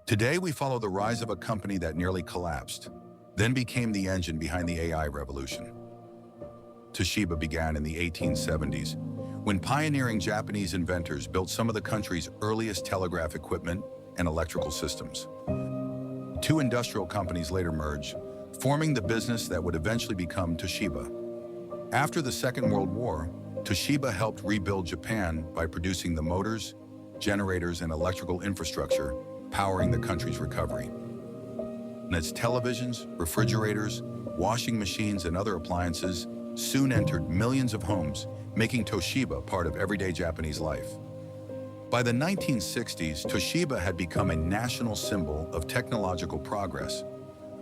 Today, we follow the rise of a company that nearly collapsed, then became the engine behind the AI revolution. Toshiba began in the 1870s, when pioneering Japanese inventors built some of the country's earliest telegraph equipment and electrical systems. Two industrial companies later merged, forming the business that would eventually become Toshiba. After the Second World War, Toshiba helped rebuild Japan by producing the motors, generators, and electrical infrastructure powering the country's recovery. And its televisions, refrigerators, washing machines, and other appliances soon entered millions of homes, making Toshiba part of everyday Japanese life. By the 1960s, Toshiba had become a national symbol of technological progress.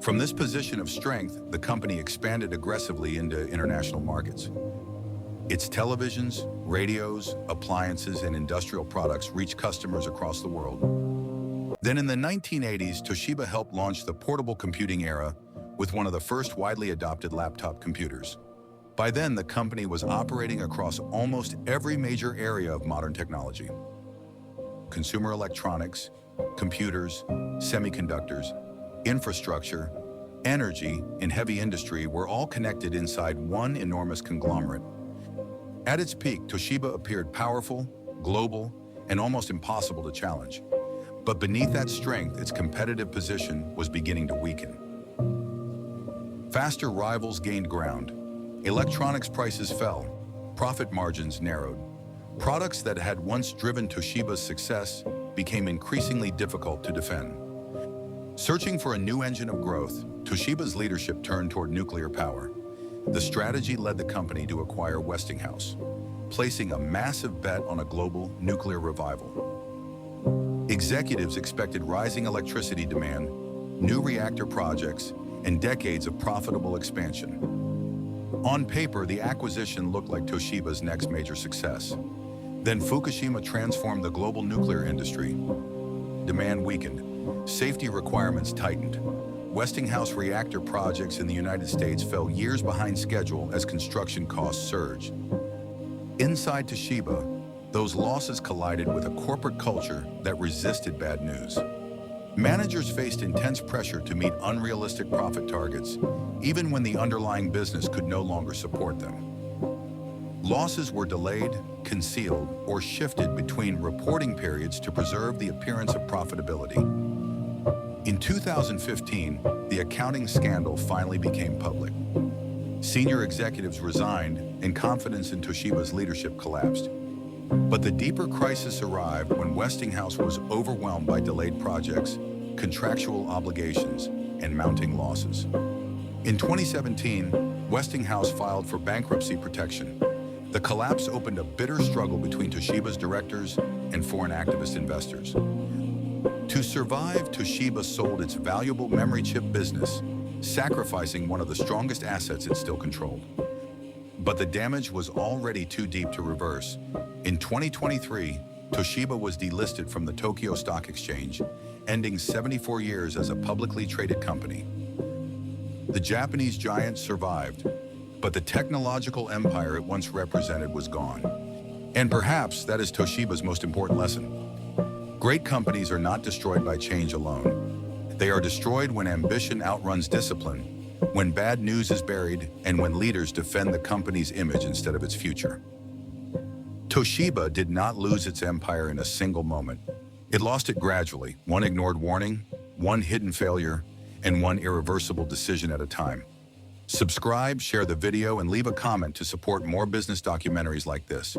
From this position of strength, the company expanded aggressively into international markets. Its televisions, radios, appliances, and industrial products reached customers across the world. Then in the 1980s, Toshiba helped launch the portable computing era with one of the first widely adopted laptop computers. By then, the company was operating across almost every major area of modern technology. Consumer electronics, computers, semiconductors, infrastructure, energy, and heavy industry were all connected inside one enormous conglomerate. At its peak, Toshiba appeared powerful, global, and almost impossible to challenge. But beneath that strength, its competitive position was beginning to weaken. Faster rivals gained ground. Electronics prices fell. Profit margins narrowed. Products that had once driven Toshiba's success became increasingly difficult to defend. Searching for a new engine of growth, Toshiba's leadership turned toward nuclear power. The strategy led the company to acquire Westinghouse, placing a massive bet on a global nuclear revival. Executives expected rising electricity demand, new reactor projects, and decades of profitable expansion. On paper, the acquisition looked like Toshiba's next major success. Then Fukushima transformed the global nuclear industry. Demand weakened, safety requirements tightened. Westinghouse reactor projects in the United States fell years behind schedule as construction costs surged. Inside Toshiba, those losses collided with a corporate culture that resisted bad news. Managers faced intense pressure to meet unrealistic profit targets, even when the underlying business could no longer support them. Losses were delayed, concealed, or shifted between reporting periods to preserve the appearance of profitability. In 2015, the accounting scandal finally became public. Senior executives resigned, and confidence in Toshiba's leadership collapsed. But the deeper crisis arrived when Westinghouse was overwhelmed by delayed projects, contractual obligations, and mounting losses. In 2017, Westinghouse filed for bankruptcy protection. The collapse opened a bitter struggle between Toshiba's directors and foreign activist investors. To survive, Toshiba sold its valuable memory chip business, sacrificing one of the strongest assets it still controlled. But the damage was already too deep to reverse. In 2023, Toshiba was delisted from the Tokyo Stock Exchange, ending 74 years as a publicly traded company. The Japanese giant survived, but the technological empire it once represented was gone. And perhaps that is Toshiba's most important lesson. Great companies are not destroyed by change alone. They are destroyed when ambition outruns discipline, when bad news is buried, and when leaders defend the company's image instead of its future. Toshiba did not lose its empire in a single moment. It lost it gradually, one ignored warning, one hidden failure, and one irreversible decision at a time. Subscribe, share the video, and leave a comment to support more business documentaries like this.